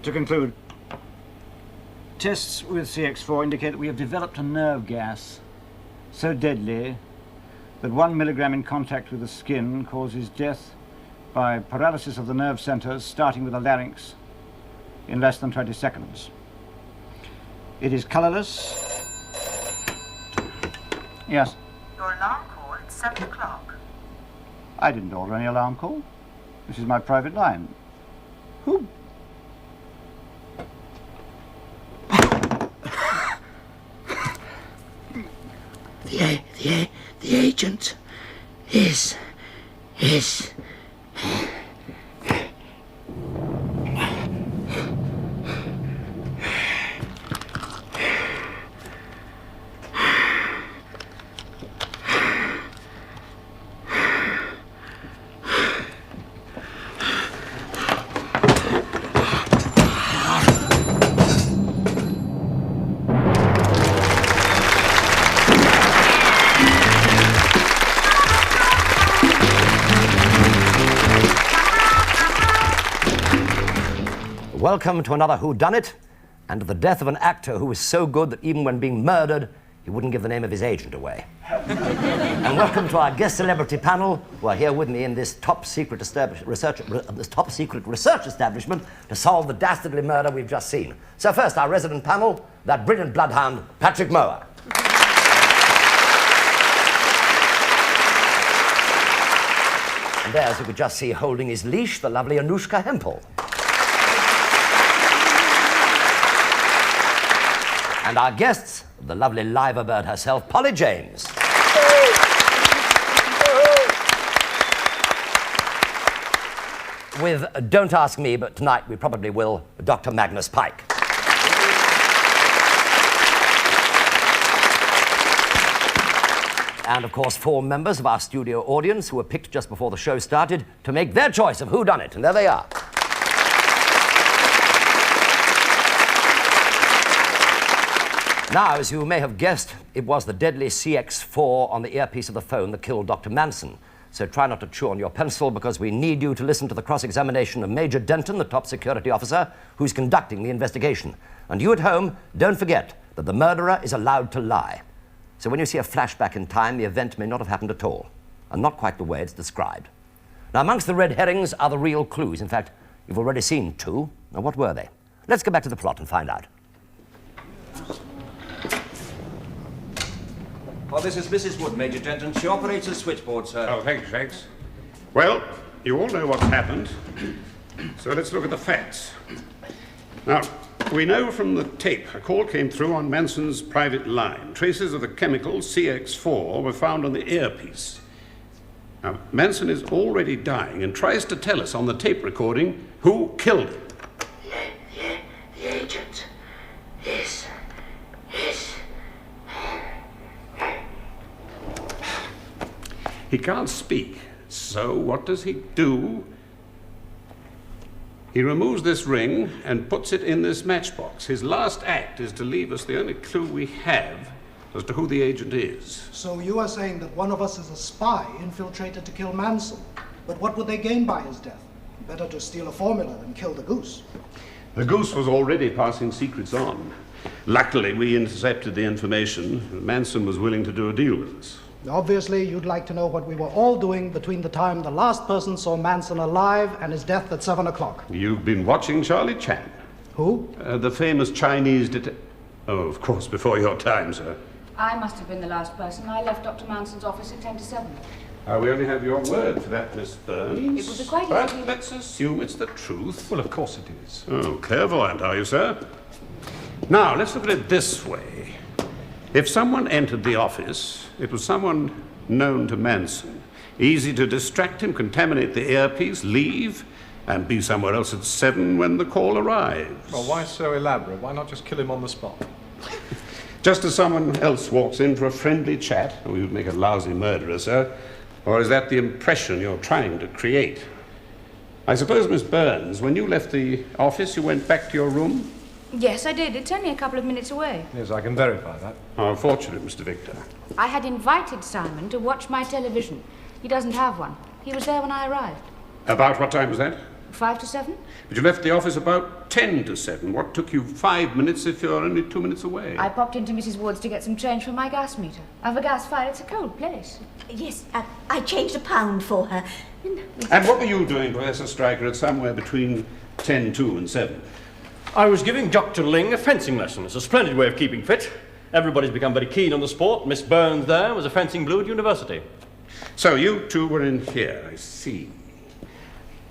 To conclude, tests with CX4 indicate that we have developed a nerve gas so deadly that 1 milligram in contact with the skin causes death by paralysis of the nerve centers, starting with the larynx, in less than 20 seconds. It is colorless. Yes? Your alarm call at 7 o'clock. I didn't order any alarm call. This is my private line. Who? The agent is... Welcome to another Whodunit, and to the death of an actor who was so good that even when being murdered, he wouldn't give the name of his agent away. And welcome to our guest celebrity panel, who are here with me in this top secret research establishment to solve the dastardly murder we've just seen. So first, our resident panel, that brilliant bloodhound, Patrick Mower. And there, as you could just see, holding his leash, the lovely Anushka Hempel. And our guests, the lovely liver bird herself, Polly James. With, don't ask me, but tonight we probably will, Dr. Magnus Pike. And, of course, 4 members of our studio audience who were picked just before the show started to make their choice of whodunit, and there they are. Now, as you may have guessed, it was the deadly CX4 on the earpiece of the phone that killed Dr. Manson. So try not to chew on your pencil, because we need you to listen to the cross-examination of Major Denton, the top security officer, who's conducting the investigation. And you at home, don't forget that the murderer is allowed to lie. So when you see a flashback in time, the event may not have happened at all, and not quite the way it's described. Now, amongst the red herrings are the real clues. In fact, you've already seen 2. Now, what were they? Let's go back to the plot and find out. Oh, this is Mrs. Wood, Major Denton. She operates a switchboard, sir. Oh, thank you, Shanks. Well, you all know what's happened, so let's look at the facts. Now, we know from the tape a call came through on Manson's private line. Traces of the chemical CX4 were found on the earpiece. Now, Manson is already dying and tries to tell us on the tape recording who killed him. The agent is... He can't speak, so what does he do? He removes this ring and puts it in this matchbox. His last act is to leave us the only clue we have as to who the agent is. So you are saying that one of us is a spy infiltrated to kill Manson. But what would they gain by his death? Better to steal a formula than kill the goose. The goose was already passing secrets on. Luckily, we intercepted the information. Manson was willing to do a deal with us. Obviously, you'd like to know what we were all doing between the time the last person saw Manson alive and his death at 7 o'clock. You've been watching Charlie Chan. Who? The famous Chinese Oh, of course, before your time, sir. I must have been the last person. I left Dr. Manson's office at 10 to 7. We only have your word for that, Miss Burns. It would be quite But easy. let's assume it's the truth. Well, of course it is. Oh, clairvoyant, are you, sir? Now, let's look at it this way. If someone entered the office, it was someone known to Manson. Easy to distract him, contaminate the earpiece, leave, and be somewhere else at 7 when the call arrives. Well, why so elaborate? Why not just kill him on the spot? Just as someone else walks in for a friendly chat, we would make a lousy murderer, sir. Or is that the impression you're trying to create? I suppose, Miss Burns, when you left the office, you went back to your room? Yes, I did. It's only a couple of minutes away. Yes, I can verify that. How fortunate, Mr. Victor. I had invited Simon to watch my television. He doesn't have one. He was there when I arrived. About what time was that? 5 to 7? But you left the office about 10 to 7. What took you 5 minutes if you're only 2 minutes away? I popped into Mrs. Wood's to get some change for my gas meter. I've a gas fire, it's a cold place. Yes, I changed £1 for her. And what were you doing, Professor Stryker, at somewhere between 10 to and 7? I was giving Dr. Ling a fencing lesson. It's a splendid way of keeping fit. Everybody's become very keen on the sport. Miss Burns there was a fencing blue at university. So you two were in here, I see.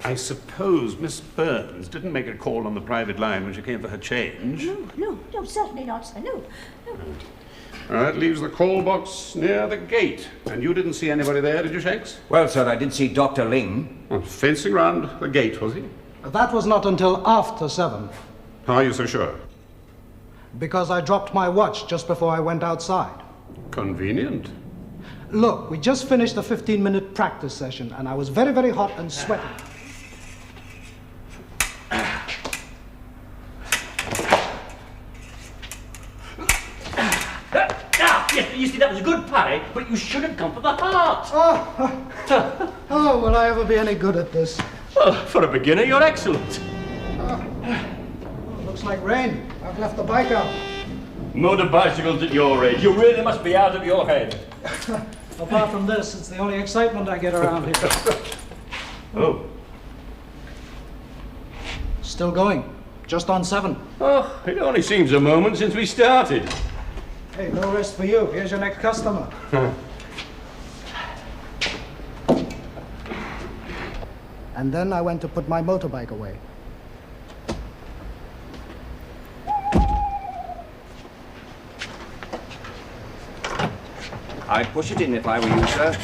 I suppose Miss Burns didn't make a call on the private line when she came for her change. No, certainly not, sir. No. That leaves the call box near the gate. And you didn't see anybody there, did you, Shanks? Well, sir, I did see Dr. Ling. Well, fencing round the gate, was he? That was not until after 7, How are you so sure? because I dropped my watch just before I went outside. Convenient. Look, we just finished the 15-minute practice session, and I was very, very hot and sweaty. Yes, you see, that was a good parry, but you should have gone for the heart. Oh, will I ever be any good at this? Well, for a beginner, you're excellent. Looks like rain. I've left the bike out. Motor bicycles at your age. You really must be out of your head. Apart from this, it's the only excitement I get around here. Oh. Still going. Just on 7. Oh, it only seems a moment since we started. Hey, no rest for you. Here's your next customer. And then I went to put my motorbike away. I'd push it in if I were you, sir.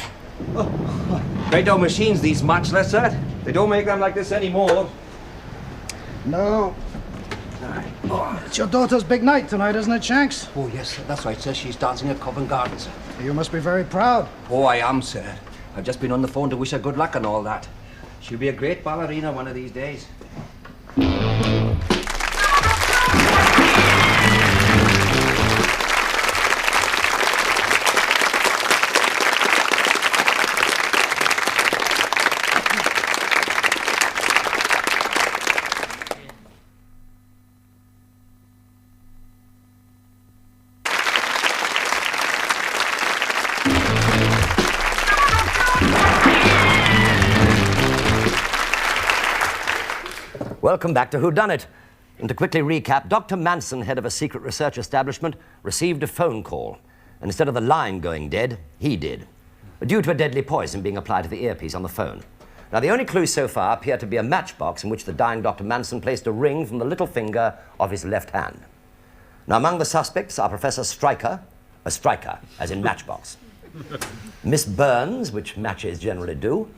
Great old machines, these matchless, sir. They don't make them like this anymore. No. It's your daughter's big night tonight, isn't it, Shanks? Oh, yes, sir. That's right, sir. She's dancing at Covent Garden, sir. You must be very proud. Oh, I am, sir. I've just been on the phone to wish her good luck and all that. She'll be a great ballerina one of these days. Welcome back to Whodunit. And to quickly recap, Dr. Manson, head of a secret research establishment, received a phone call. And instead of the line going dead, he did, due to a deadly poison being applied to the earpiece on the phone. Now, the only clues so far appear to be a matchbox in which the dying Dr. Manson placed a ring from the little finger of his left hand. Now, among the suspects are Professor Stryker, a striker, as in matchbox, Miss Burns, which matches generally do,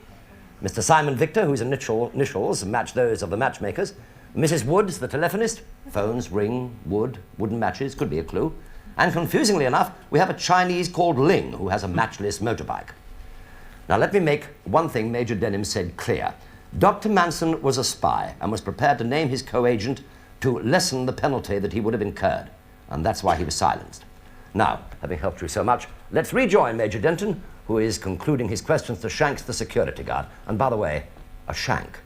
Mr. Simon Victor, whose initials match those of the matchmakers, Mrs. Woods, the telephonist, phones, ring, wood, wooden matches, could be a clue, and confusingly enough, we have a Chinese called Ling, who has a matchless motorbike. Now, let me make one thing Major Denham said clear. Dr. Manson was a spy and was prepared to name his co-agent to lessen the penalty that he would have incurred, and that's why he was silenced. Now, having helped you so much, let's rejoin Major Denton, who is concluding his questions to Shanks, the security guard. And by the way, a shank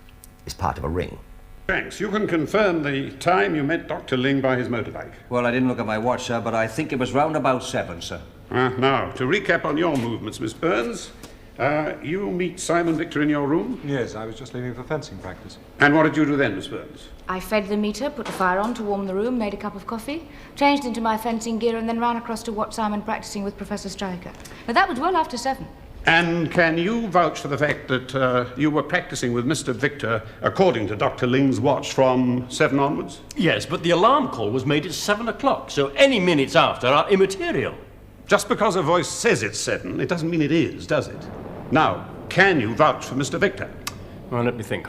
is part of a ring. Shanks, you can confirm the time you met Dr. Ling by his motorbike. Well, I didn't look at my watch, sir, but I think it was round about 7, sir. Now, to recap on your movements, Miss Burns, you meet Simon Victor in your room? Yes, I was just leaving for fencing practice. And what did you do then, Miss Burns? I fed the meter, put the fire on to warm the room, made a cup of coffee, changed into my fencing gear, and then ran across to watch Simon practicing with Professor Stryker. But that was well after 7. And can you vouch for the fact that you were practicing with Mr. Victor, according to Dr. Ling's watch, from 7 onwards? Yes, but the alarm call was made at 7 o'clock, so any minutes after are immaterial. Just because a voice says it's 7, it doesn't mean it is, does it? Now, can you vouch for Mr. Victor? Well, let me think.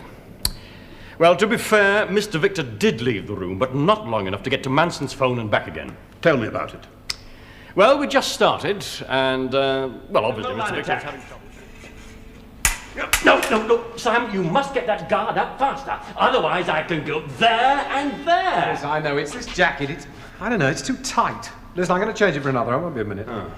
Well, to be fair, Mr. Victor did leave the room, but not long enough to get to Manson's phone and back again. Tell me about it. Well, we just started, and, well, obviously Mr. Victor was having trouble. No, Sam, you must get that guard up faster. Otherwise, I can go there and there. Yes, I know. It's this jacket. I don't know, it's too tight. Listen, I'm going to change it for another. I won't be a minute. Oh.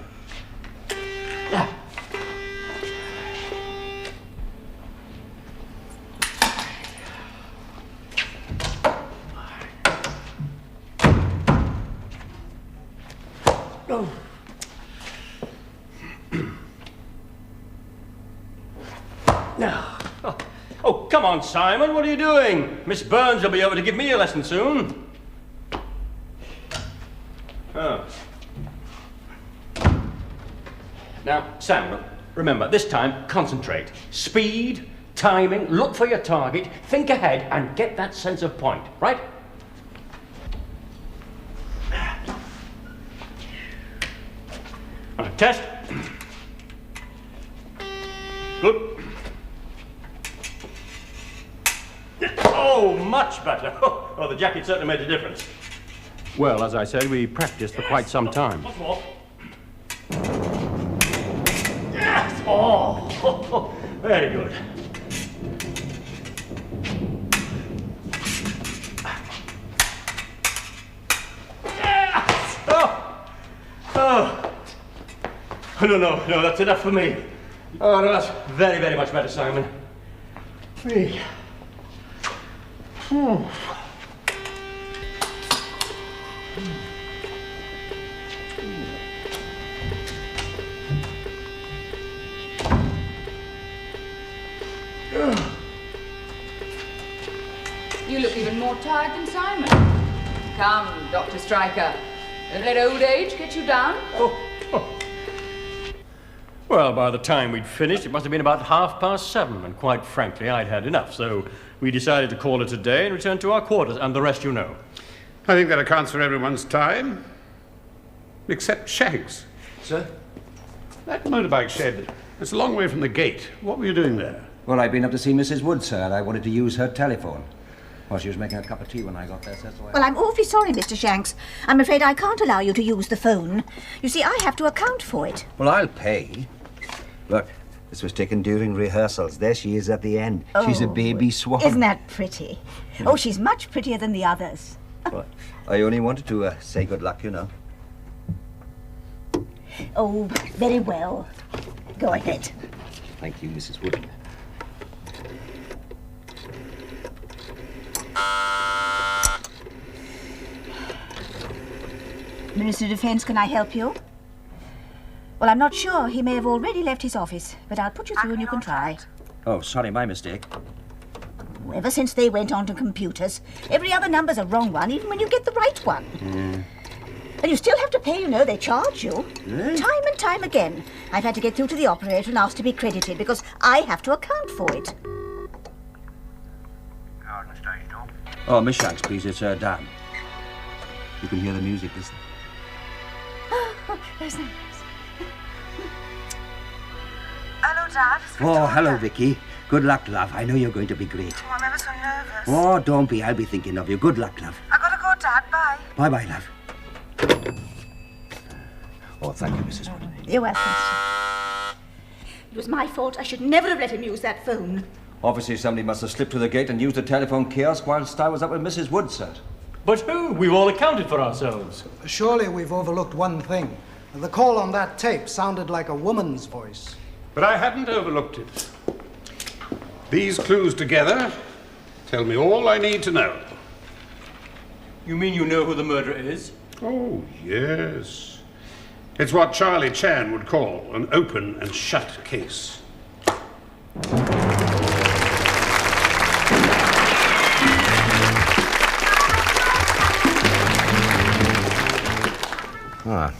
Oh, come on, Simon, what are you doing? Miss Burns will be over to give me a lesson soon. Oh. Now, Simon, remember, this time, concentrate. Speed, timing, look for your target, think ahead, and get that sense of point, right? All right, test. Good. Oh, much better. Oh, the jacket certainly made a difference. Well, as I said, we practiced for quite some time. Once more. Yes! Oh, very good. Yes! Oh, no, that's enough for me. Oh, no, that's very, very much better, Simon. Hey. You look even more tired than Simon. Come, Dr. Stryker. Don't let old age get you down. Well, by the time we'd finished, it must have been about 7:30, and quite frankly, I'd had enough, so we decided to call it a day and return to our quarters, and the rest you know. I think that accounts for everyone's time. Except Shaggs. Sir? That motorbike shed, it's a long way from the gate. What were you doing there? Well, I've been up to see Mrs. Wood, sir, and I wanted to use her telephone. Well, she was making a cup of tea when I got there, sir, so Well, I'm awfully sorry, Mr. Shanks. I'm afraid I can't allow you to use the phone. You see, I have to account for it. Well, I'll pay. Look, this was taken during rehearsals. There she is at the end. She's a baby swan. Isn't that pretty? Oh, she's much prettier than the others. Well, I only wanted to say good luck, you know. Oh, very well. Go ahead. Thank you, Mrs. Wood. Minister of Defence, can I help you? Well, I'm not sure. He may have already left his office, but I'll put you through and you can try. Oh, sorry, my mistake. Ever since they went on to computers, every other number's a wrong one, even when you get the right one. And you still have to pay, you know. They charge you. Time and time again. I've had to get through to the operator and ask to be credited because I have to account for it. Oh, Miss Shanks, please, it's Dan. You can hear the music, listen. Oh, there's that. Hello, Dad. It's Oh, hello, Vicky. Good luck, love. I know you're going to be great. Oh, I'm ever so nervous. Oh, don't be. I'll be thinking of you. Good luck, love. I gotta go, Dad. Bye. Bye-bye, love. Oh, thank you, Mrs. Wood. You're welcome. It was my fault. I should never have let him use that phone. Obviously, somebody must have slipped through the gate and used the telephone kiosk whilst I was up with Mrs. Wood, sir. But who? We've all accounted for ourselves. Surely we've overlooked one thing. The call on that tape sounded like a woman's voice. But I hadn't overlooked it. These clues together tell me all I need to know. You mean you know who the murderer is? Oh, yes. It's what Charlie Chan would call an open and shut case.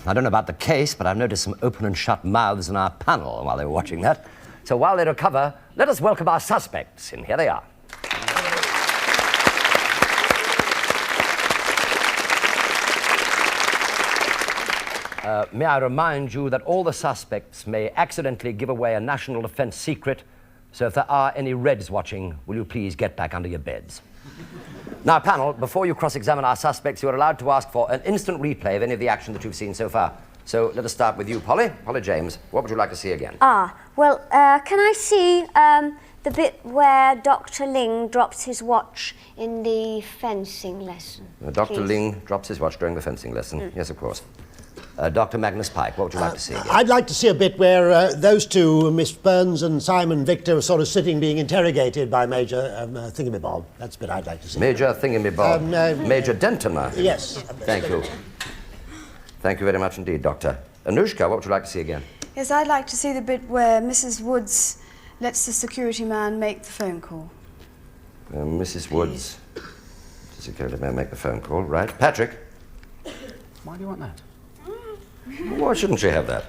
I don't know about the case, but I've noticed some open and shut mouths in our panel while they were watching that. So while they recover, let us welcome our suspects, and here they are. May I remind you that all the suspects may accidentally give away a national defense secret, so if there are any Reds watching, will you please get back under your beds? Now, panel, before you cross-examine our suspects, you're allowed to ask for an instant replay of any of the action that you've seen so far. So let us start with you, Polly. Polly James, what would you like to see again? Well, can I see the bit where Dr. Ling drops his watch in the fencing lesson? Dr. Ling drops his watch during the fencing lesson. Yes, of course. Dr. Magnus Pike, what would you like to see again? I'd like to see a bit where those two, Miss Burns and Simon Victor, are sort of sitting being interrogated by Major Thingamabob. That's the bit I'd like to see. Major Thingamabob. Major Dentoner. Yes. Thank you. Thank you very much indeed, Doctor. Anushka, what would you like to see again? Yes, I'd like to see the bit where Mrs. Woods lets the security man make the phone call. Mrs. Woods, the security man make the phone call, right? Patrick? Why do you want that? Why shouldn't she have that?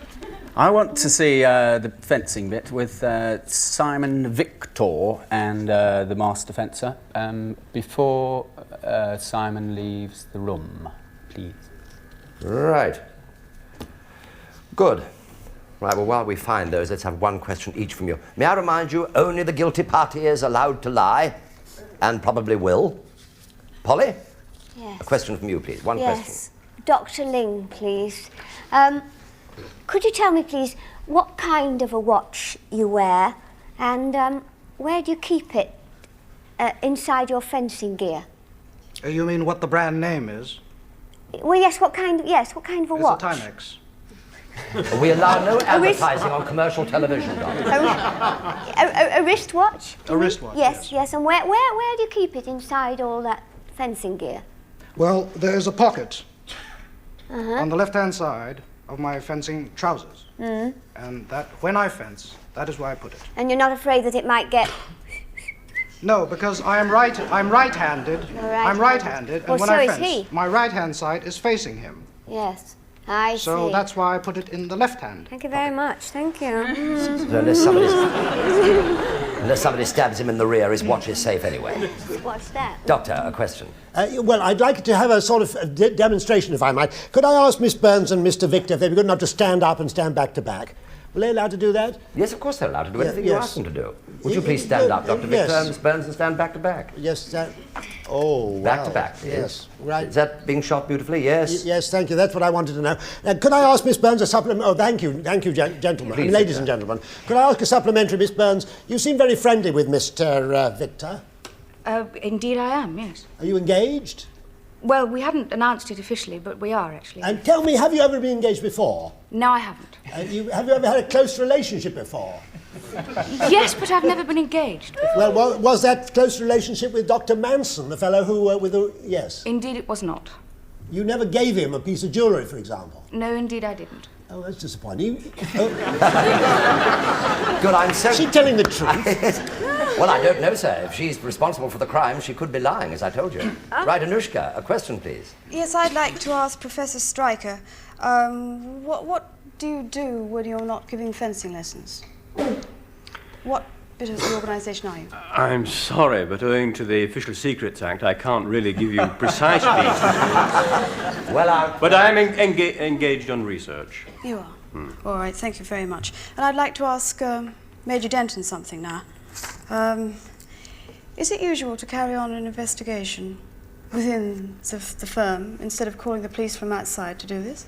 I want to see the fencing bit with Simon Victor and the master fencer before Simon leaves the room, please. Right. Good. Right, well, while we find those, let's have one question each from you. May I remind you, only the guilty party is allowed to lie, and probably will. Polly? Yes. A question from you, please. One question. Dr. Ling, please. Could you tell me, please, what kind of a watch you wear, and where do you keep it inside your fencing gear? You mean what the brand name is? Well, yes. What kind of a watch? It's a Timex. We allow no advertising on commercial television, Doctor. A wristwatch? A wristwatch. Yes. And where do you keep it inside all that fencing gear? Well, there's a pocket on the left-hand side of my fencing trousers. And that, when I fence, that is where I put it. And you're not afraid that it might get... No, because I'm right-handed. I'm right-handed, Well, and when so I is fence, he. my right-hand side is facing him. Yes, I see. So that's why I put it in the left hand. Thank you very much. Thank you. Unless somebody stabs him in the rear, his watch is safe anyway. What's that? Doctor, a question. Well, I'd like to have a sort of demonstration, if I might. Could I ask Miss Burns and Mr. Victor if they'd be good enough to stand up and stand back to back? Were they allowed to do that? Yes, of course they're allowed to do anything you ask them to do. Would you please stand up, Dr. Victor and Miss Burns, and stand back to back? Yes, oh, wow. Back to back, yes. Right. Is that being shot beautifully? Yes. Yes, thank you. That's what I wanted to know. Could I ask Miss Burns a supplement? Oh, thank you, gentlemen, Please, ladies and gentlemen. Could I ask a supplementary, Miss Burns? You seem very friendly with Mr. Victor. Indeed I am, yes. Are you engaged? Well, we hadn't announced it officially, but we are, actually. And tell me, have you ever been engaged before? No, I haven't. Have you ever had a close relationship before? Yes, but I've never been engaged before. Well, was that close relationship with Dr. Manson, the fellow who, with the... Yes. Indeed it was not. You never gave him a piece of jewellery, for example? No, indeed I didn't. Oh, that's disappointing. Good, I'm so... Is she telling the truth? Well, I don't know, sir. If she's responsible for the crime, she could be lying, as I told you. Right, Anushka, a question, please. Yes, I'd like to ask Professor Stryker, what do you do when you're not giving fencing lessons? What bit of the organisation are you? I'm sorry, but owing to the Official Secrets Act, I can't really give you precise details. But I'm engaged on research. You are? All right, thank you very much. And I'd like to ask Major Denton something now. Is it usual to carry on an investigation within the firm instead of calling the police from outside to do this?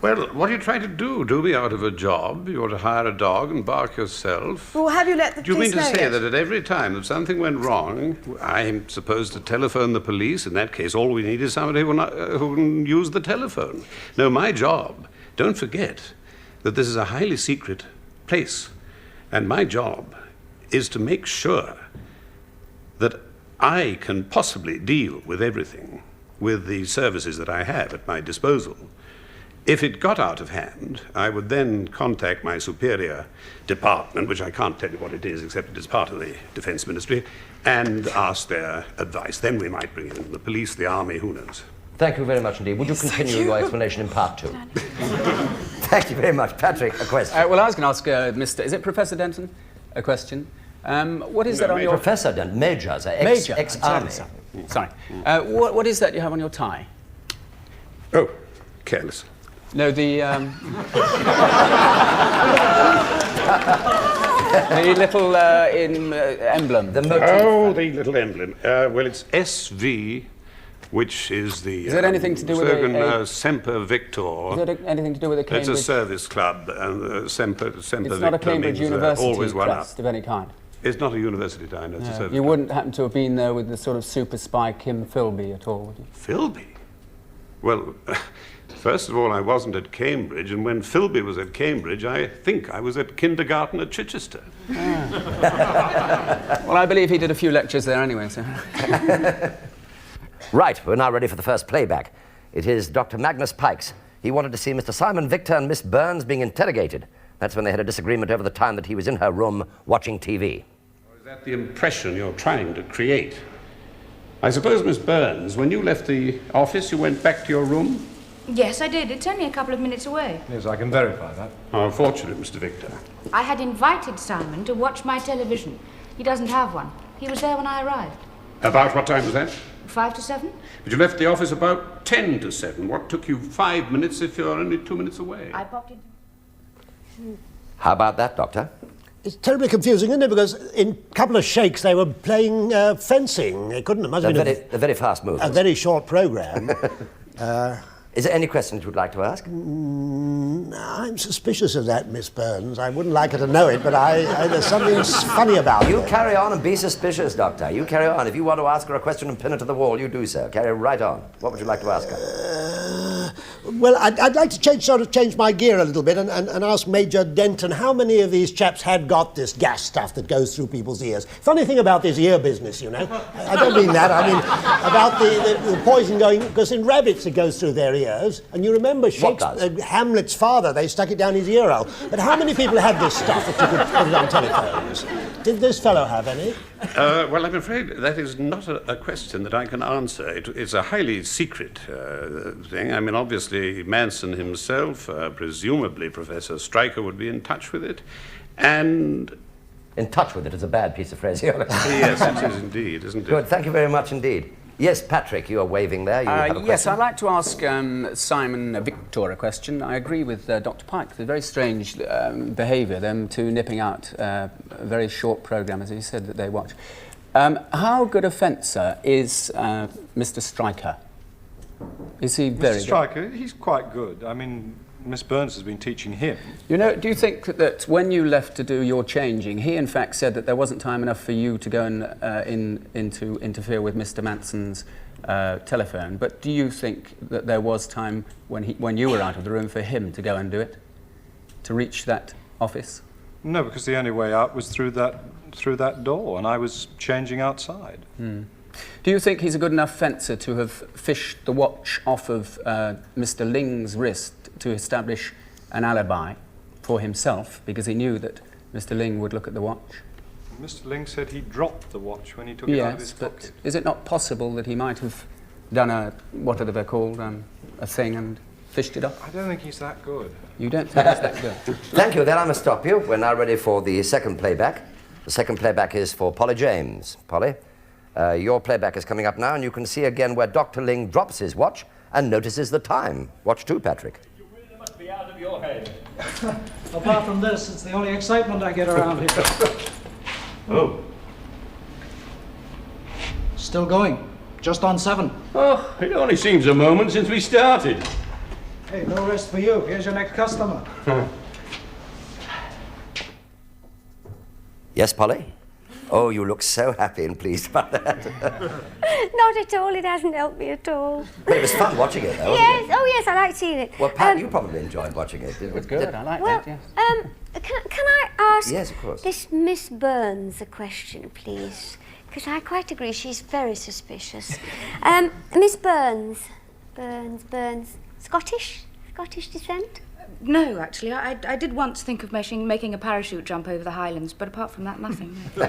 Well, what are you trying to do? Do me out of a job? You ought to hire a dog and bark yourself? Well, have you let the Do you police mean to know say yet? that at every time that something went wrong, I'm supposed to telephone the police? In that case, all we need is somebody who can use the telephone. No, my job, don't forget that this is a highly secret place. And my job is to make sure that I can possibly deal with everything with the services that I have at my disposal. If it got out of hand, I would then contact my superior department, which I can't tell you what it is, except it is part of the Defense Ministry, and ask their advice. Then we might bring in the police, the army, who knows. Thank you very much indeed. Would you continue your explanation in part 2? Thank you very much. Patrick, a question. Well, I was going to ask Mr... Is it Professor Denton? A question. What is that on your... Professor Denton, Major, Major. ex-army. Sorry. What is that you have on your tie? Oh, careless. No, the the little emblem. The little emblem. Well, it's SV, which is the... Is it anything to do with a... Semper Victor. Is it anything to do with a Cambridge... It's a service club, and Semper It's Victor not a Cambridge means, University always one crest up. of any kind. It's not a university tie, no, it's a service You club. wouldn't happen to have been there with the sort of super spy Kim Philby at all, would you? Philby? Well, first of all, I wasn't at Cambridge, and when Philby was at Cambridge, I think I was at kindergarten at Chichester. Well, I believe he did a few lectures there anyway, so... Right, we're now ready for the first playback. It is Dr. Magnus Pikes. He wanted to see Mr. Simon Victor and Miss Burns being interrogated. That's when they had a disagreement over the time that he was in her room watching TV. Is that the impression you're trying to create? I suppose, Miss Burns, when you left the office, you went back to your room? Yes, I did. It's only a couple of minutes away. Yes, I can verify that. How fortunate, Mr. Victor. I had invited Simon to watch my television. He doesn't have one. He was there when I arrived. About what time was that? 5 to 7? But you left the office about 10 to 7. What took you 5 minutes if you're only 2 minutes away? I popped in. How about that, Doctor? It's terribly confusing, isn't it? Because in a couple of shakes they were playing fencing. They couldn't have been a very fast move. A very short programme. Is there any questions you would like to ask? I'm suspicious of that, Miss Burns. I wouldn't like her to know it, but there's something funny about it. You carry on and be suspicious, Doctor. You carry on. If you want to ask her a question and pin it to the wall, you do so. Carry right on. What would you like to ask her? Well, I'd like to change my gear a little bit and ask Major Denton how many of these chaps had got this gas stuff that goes through people's ears. Funny thing about this ear business, you know. I don't mean that. I mean about the poison going, because in rabbits it goes through their ears. And you remember Hamlet's father, they stuck it down his ear hole. But how many people had this stuff that you could put it on telephones? Did this fellow have any? Well, I'm afraid that is not a question that I can answer. It's a highly secret thing. I mean, obviously, Manson himself, presumably Professor Stryker, would be in touch with it. And... In touch with it is a bad piece of phraseology. Yes, it is indeed, isn't it? Good, thank you very much indeed. Yes, Patrick, you are waving there. You have a yes, question? I'd like to ask Simon Victor a question. I agree with Dr. Pike. It's a very strange behaviour, them two nipping out a very short programme, as he said, that they watch. How good a fencer is Mr. Stryker? Is he very good? Mr. Stryker, he's quite good. I mean, Miss Burns has been teaching him. You know, do you think that when you left to do your changing, he in fact said that there wasn't time enough for you to go and interfere with Mr. Manson's telephone, but do you think that there was time when you were out of the room for him to go and do it, to reach that office? No, because the only way out was through that door, and I was changing outside. Hmm. Do you think he's a good enough fencer to have fished the watch off of Mr. Ling's wrist to establish an alibi for himself, because he knew that Mr. Ling would look at the watch? Mr. Ling said he dropped the watch when he took it out of his pocket. Yes, but is it not possible that he might have done what are they called, a thing and fished it off? I don't think he's that good. You don't think he's that good? Thank you. Then I must stop you. We're now ready for the second playback. The second playback is for Polly James. Polly, your playback is coming up now, and you can see again where Dr. Ling drops his watch and notices the time. Watch too, Patrick. You really must be out of your head. Apart from this, it's the only excitement I get around here. Oh. Still going. Just on 7. Oh, it only seems a moment since we started. Hey, no rest for you. Here's your next customer. Yes, Polly? Oh, you look so happy and pleased about that. Not at all. It hasn't helped me at all. But it was fun watching it, though, Yes. wasn't it? Oh, yes. I like seeing it. Well, Pat, you probably enjoyed watching it. It was good. I like well, that, yes. Can I ask Yes, of course. this Miss Burns a question, please? Because I quite agree she's very suspicious. Miss Burns. Burns. Scottish descent? No, actually. I did once think of making a parachute jump over the Highlands, but apart from that, nothing. No.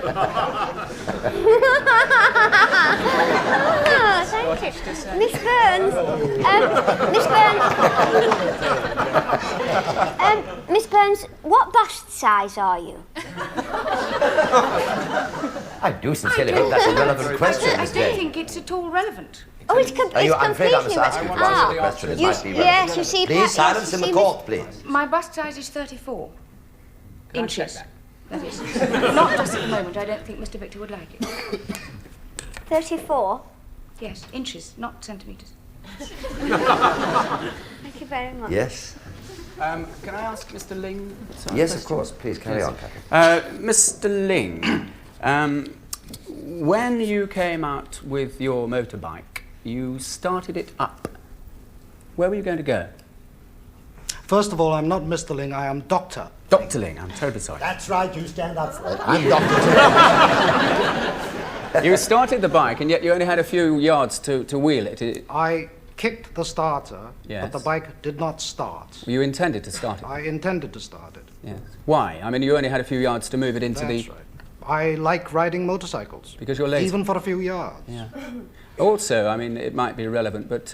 Oh, thank you. Miss Burns. Miss Burns, what bust size are you? I do sincerely hope that's a relevant question, I Miss don't Day. think it's at all relevant. Oh, it's completely I'm afraid I must ask you to answer the question. It might be relevant. Yes, you see, Please, silence in the court, please. My bust size is 34 Can inches. I check That is. Not just at the moment. I don't think Mr. Victor would like it. 34? Yes, inches, not centimetres. Thank you very much. Yes. Can I ask Mr. Ling? Yes, of course. Please carry on, Patrick. Mr. Ling, when you came out with your motorbike, you started it up. Where were you going to go? First of all, I'm not Mr. Ling, I am Dr. Dr. Ling, I'm terribly sorry. That's right, you stand up for it. I'm Dr. You started the bike, and yet you only had a few yards to wheel it. I kicked the starter, Yes. but the bike did not start. You intended to start it? I intended to start it. Yes. Why? I mean, you only had a few yards to move it into That's the... right. I like riding motorcycles. Because you're lazy? Even for a few yards. Yeah. Also, I mean, it might be irrelevant, but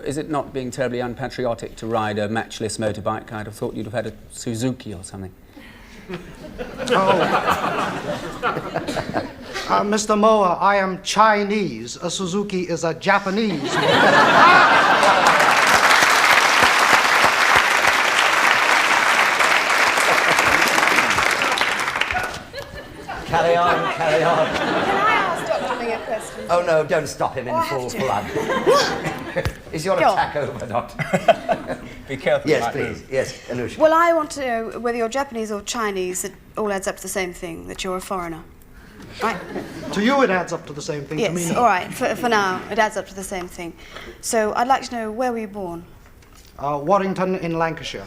is it not being terribly unpatriotic to ride a matchless motorbike? I'd have thought you'd have had a Suzuki or something. Mr. Moa, I am Chinese. A Suzuki is a Japanese. Carry on, carry on. Can I ask Dr. Ming a question? Oh no, don't stop him in Oh, I full have to. flood. Is your Go on. attack over, Doctor? Be careful. Yes, please. Yes, Anushka. Well, I want to know whether you're Japanese or Chinese. It all adds up to the same thing, that you're a foreigner. Right? To you, it adds up to the same thing. To me, Yes, no. all right. For now, it adds up to the same thing. So I'd like to know, where were you born? Warrington in Lancashire.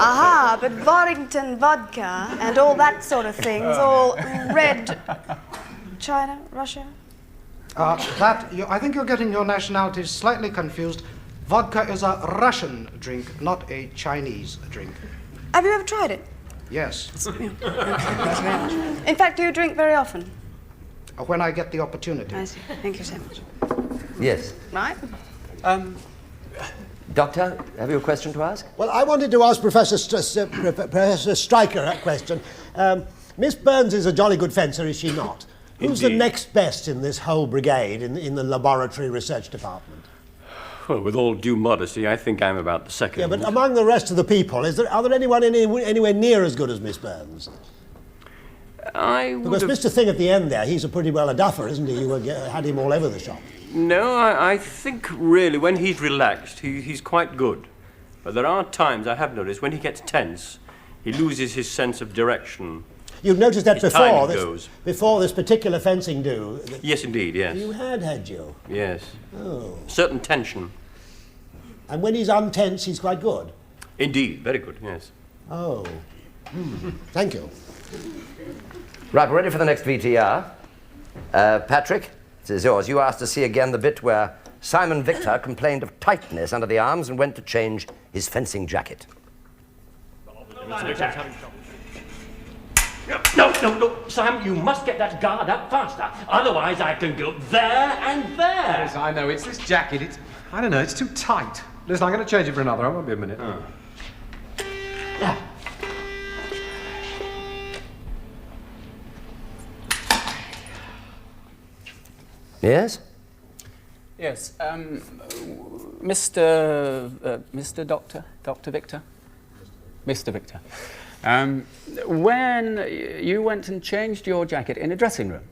Aha, but Warrington vodka and all that sort of things, all red. China, Russia? I think you're getting your nationalities slightly confused. Vodka is a Russian drink, not a Chinese drink. Have you ever tried it? Yes. In fact, do you drink very often? When I get the opportunity. I see. Thank you so much. Yes. Right? Doctor, have you a question to ask? Well, I wanted to ask Professor Stryker a question. Miss Burns is a jolly good fencer, is she not? Who's the Indeed. next best in this whole brigade in the laboratory research department? Well, with all due modesty, I think I'm about the second. Yeah, but among the rest of the people, are there anyone anywhere near as good as Miss Burns? Because Mr. Thing at the end there, he's a pretty well a duffer, isn't he? You had him all over the shop. No, I think really when he's relaxed, he's quite good. But there are times, I have noticed, when he gets tense, he loses his sense of direction. You've noticed that His before timing this, goes. before this particular fencing do? Yes, indeed, yes. You had you? Yes. Oh. Certain tension. And when he's untense, he's quite good? Indeed, very good, yes. Oh. Thank you. Right, we're ready for the next VTR. Patrick, this is yours. You asked to see again the bit where Simon Victor complained of tightness under the arms and went to change his fencing jacket. No, Sam, you must get that guard up faster. Otherwise, I can go there and there. Yes, I know. It's this jacket. I don't know, it's too tight. Listen, I'm going to change it for another. I won't be a minute. Yes? Yes, Mr. Doctor? Dr. Victor? Mr. Victor. When you went and changed your jacket in a dressing room?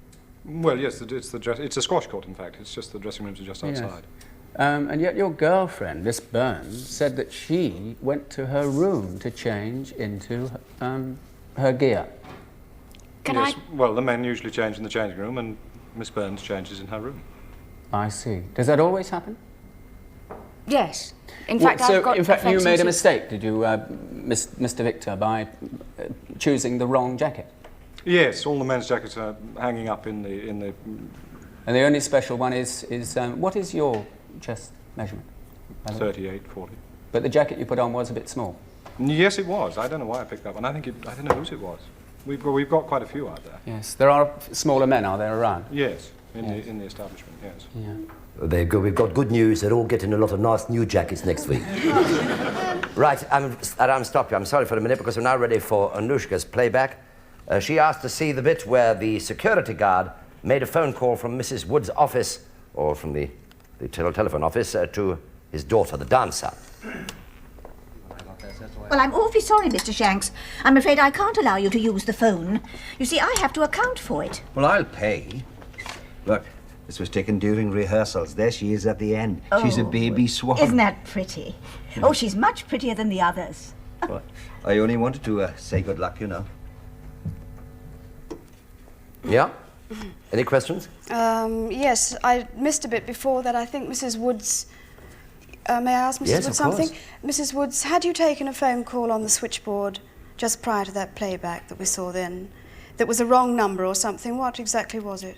Well, yes, it's a squash court, in fact. It's just the dressing rooms are just outside. Yes. And yet your girlfriend, Miss Burns, said that she went to her room to change into her gear. Yes, well, the men usually change in the changing room, and Miss Burns changes in her room. I see. Does that always happen? Yes. In fact, so I've got in fact, you fencing made a suit. mistake, did you, Mr. Victor, by choosing the wrong jacket? Yes, all the men's jackets are hanging up in the. And the only special one is what is your chest measurement? 38, 40. But the jacket you put on was a bit small. Yes, it was. I don't know why I picked that one. I don't know whose it was. We've got quite a few out there. Yes, there are smaller men, are there, around? Yes, in the establishment. Yes. Yeah. There you go. We've got good news. They're all getting a lot of nice new jackets next week. Right, I'll stop you. I'm sorry for a minute because we're now ready for Anushka's playback. She asked to see the bit where the security guard made a phone call from Mrs. Wood's office, or from the telephone office, to his daughter, the dancer. Well, I'm awfully sorry, Mr. Shanks. I'm afraid I can't allow you to use the phone. You see, I have to account for it. Well, I'll pay. Look, this was taken during rehearsals. There she is at the end. She's a baby swan. Isn't that pretty? Oh, she's much prettier than the others. What? I only wanted to say good luck, you know. Yeah? Any questions? Yes, I missed a bit before that. I think Mrs. Woods... may I ask Mrs. Yes, Woods of course. something? Mrs. Woods, had you taken a phone call on the switchboard just prior to that playback that we saw then, that was a wrong number or something? What exactly was it?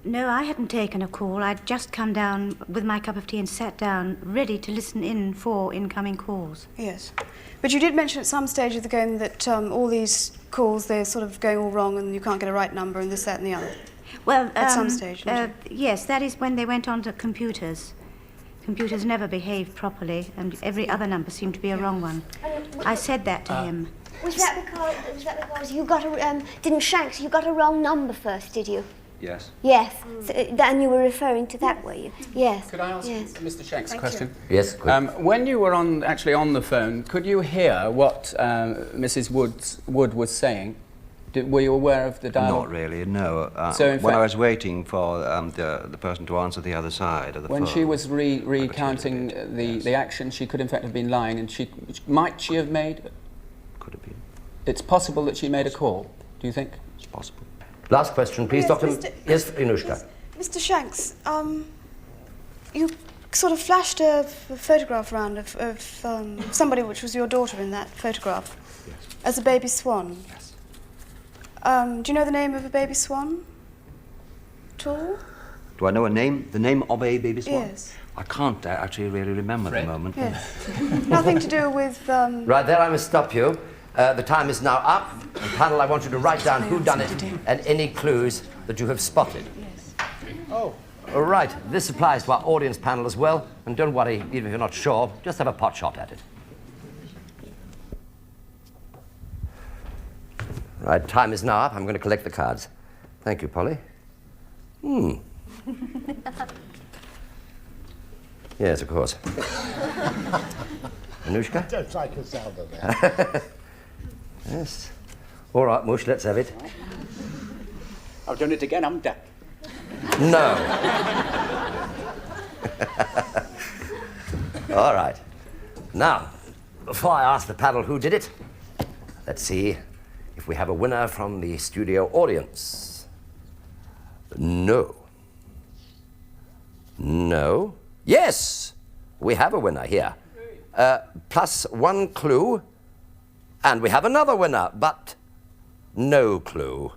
No, I hadn't taken a call. I'd just come down with my cup of tea and sat down, ready to listen in for incoming calls. Yes. But you did mention at some stage of the game that all these calls, they're sort of going all wrong and you can't get a right number and this, that and the other. Well, at some stage, didn't you? yes, that is when they went on to computers. Computers never behaved properly, and every other number seemed to be a wrong one. I said that to him. Was that because you got a didn't Shanks? You got a wrong number first, did you? Yes. Yes. So, and you were referring to that, were you? Yes. Could I ask Mr. Shanks a question? Yes. When you were actually on the phone, could you hear what Mrs. Wood was saying? Were you aware of the dialogue? Not really, no. So in when I fact, was waiting for the person to answer the other side of the when phone. she was recounting the action, she could in fact have been lying, and might she have made? Could have been. It's possible that she made a call. Do you think? It's possible. Last question, please, Yes, Dr. Yes, Inushka. Mr. Shanks, you sort of flashed a photograph around of somebody which was your daughter in that photograph as a baby swan. Yes. Do you know the name of a baby swan at all? Do I know a name? The name of a baby swan? Yes. I can't actually really remember at the moment. Yes. Nothing to do with... Right, there I must stop you. The time is now up. And panel, I want you to write down who done it and any clues that you have spotted. Yes. Oh. All right, this applies to our audience panel as well. And don't worry, even if you're not sure, just have a pot shot at it. Right, time is now up. I'm going to collect the cards. Thank you, Polly. Yes, of course. Anushka? I don't like the sound of that. Yes. All right, Mush, let's have it. I've done it again, haven't I? No. All right. Now, before I ask the panel who did it, let's see if we have a winner from the studio audience. No. No. Yes! We have a winner here. Plus one clue, and we have another winner, but no clue.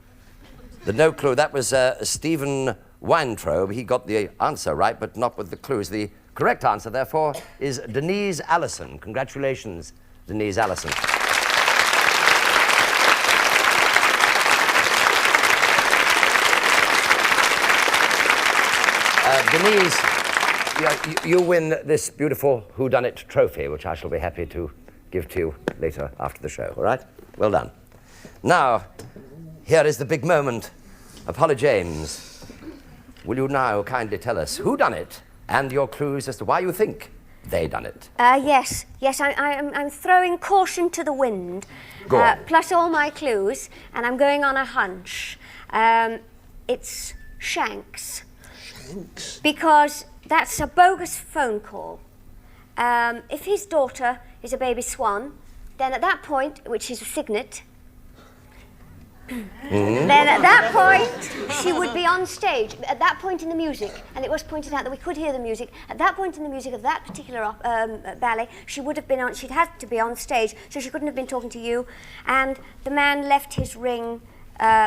The no clue, that was Stephen Weintraub. He got the answer right, but not with the clues. The correct answer, therefore, is Denise Allison. Congratulations, Denise Allison. Denise, you win this beautiful WHODUNNIT trophy, which I shall be happy to give to you later after the show, all right? Well done. Now, here is the big moment. Polly James, will you now kindly tell us who done it and your clues as to why you think they done it? Yes, I'm throwing caution to the wind. Go on. Plus all my clues, and I'm going on a hunch. It's Shanks. Shanks? Because that's a bogus phone call. If his daughter is a baby swan, then at that point, which is a signet, then at that point, she would be on stage. At that point in the music, and it was pointed out that we could hear the music, at that point in the music of that particular ballet, she would have been on, she'd had to be on stage, so she couldn't have been talking to you. And the man left his ring,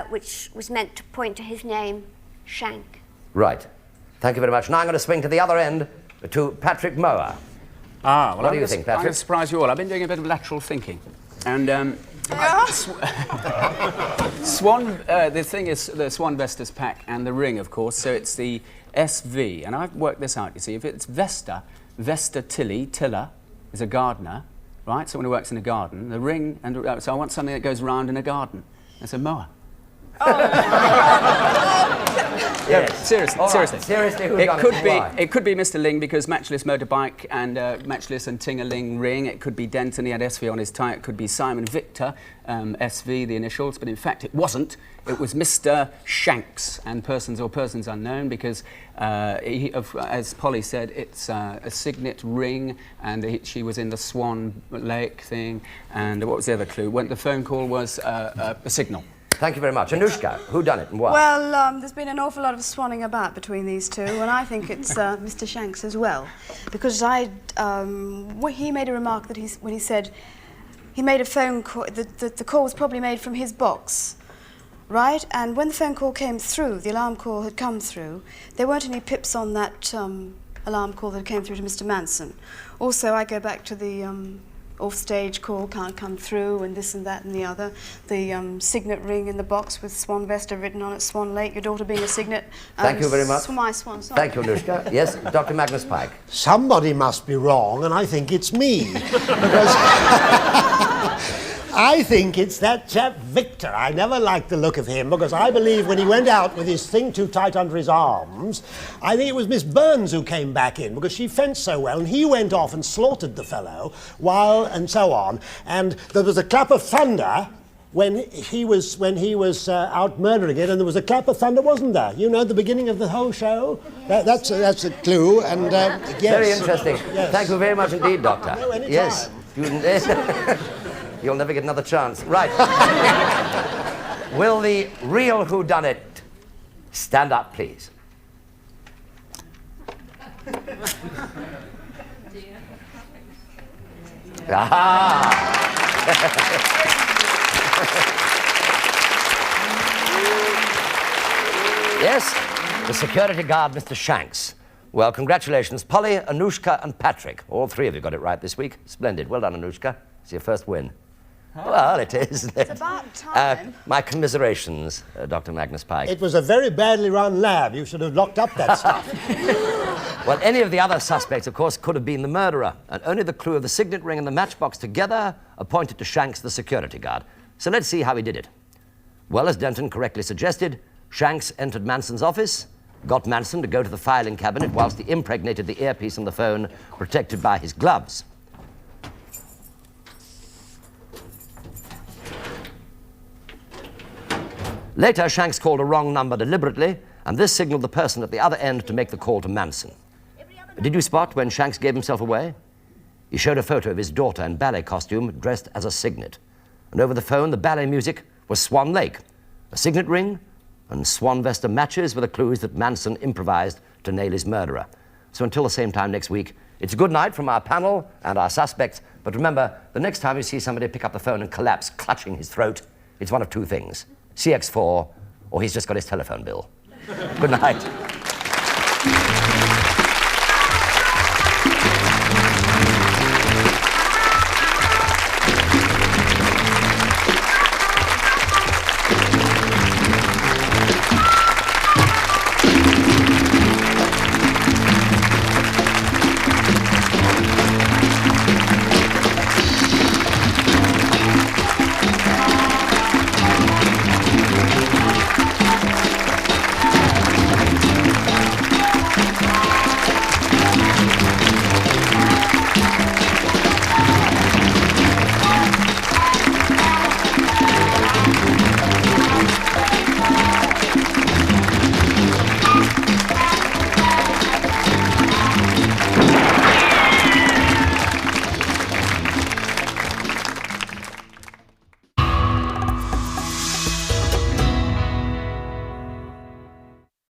which was meant to point to his name, Shank. Right. Thank you very much. Now I'm going to swing to the other end, to Patrick Mower. Well, what do you think, I'm Patrick? going to surprise you all. I've been doing a bit of lateral thinking. And Swan, the thing is the Swan Vestas pack and the ring, of course, so it's the SV. And I've worked this out, you see. If it's Vesta Tiller is a gardener, right? Someone who works in a garden. The ring, and so I want something that goes round in a garden. That's a mower. Yes. Seriously, All right. seriously. Seriously, who done it? Why? It could be Mr. Ling because Matchless Motorbike and Matchless and Ting-a-Ling ring. It could be Denton, he had SV on his tie. It could be Simon Victor, SV, the initials. But in fact, it wasn't. It was Mr. Shanks, and persons unknown because, as Polly said, it's a signet ring, and she was in the Swan Lake thing. And what was the other clue? When the phone call was a signal. Thank you very much. Anushka, who done it and why? Well, there's been an awful lot of swanning about between these two, and I think it's Mr. Shanks as well, because he made a remark that when he said, he made a phone call. The call was probably made from his box, right? And when the phone call came through, the alarm call had come through, there weren't any pips on that alarm call that came through to Mr. Manson. Also, I go back to the off-stage call, can't come through, and this and that and the other. The signet ring in the box with Swan Vesta written on it, Swan Lake, your daughter being a signet. Thank you very much. My swan song. Thank you, Anushka. Yes, Dr. Magnus Pike. Somebody must be wrong, and I think it's me. Because I think it's that chap Victor. I never liked the look of him, because I believe when he went out with his thing too tight under his arms, I think it was Miss Burns who came back in, because she fenced so well, and he went off and slaughtered the fellow, and so on. And there was a clap of thunder when he was out murdering it, and there was a clap of thunder, wasn't there? You know, at the beginning of the whole show? That's a clue, and yes. Very interesting. Yes. Thank you very much indeed, Doctor. No, anytime. Yes. You'll never get another chance. Right. Will the real whodunit stand up, please? Yes, the security guard, Mr. Shanks. Well, congratulations, Polly, Anushka, and Patrick. All three of you got it right this week. Splendid. Well done, Anushka. It's your first win. Well, it is, isn't it? It's about time. My commiserations, Dr. Magnus Pike. It was a very badly run lab. You should have locked up that stuff. Well, any of the other suspects, of course, could have been the murderer, and only the clue of the signet ring and the matchbox together pointed to Shanks, the security guard. So let's see how he did it. Well, as Denton correctly suggested, Shanks entered Manson's office, got Manson to go to the filing cabinet whilst he impregnated the earpiece on the phone, protected by his gloves. Later, Shanks called a wrong number deliberately, and this signaled the person at the other end to make the call to Manson. Did you spot when Shanks gave himself away? He showed a photo of his daughter in ballet costume, dressed as a signet. And over the phone, the ballet music was Swan Lake, a signet ring, and Swan Vesta matches were the clues that Manson improvised to nail his murderer. So until the same time next week, it's good night from our panel and our suspects. But remember, the next time you see somebody pick up the phone and collapse, clutching his throat, it's one of two things. CX4, or he's just got his telephone bill. Good night.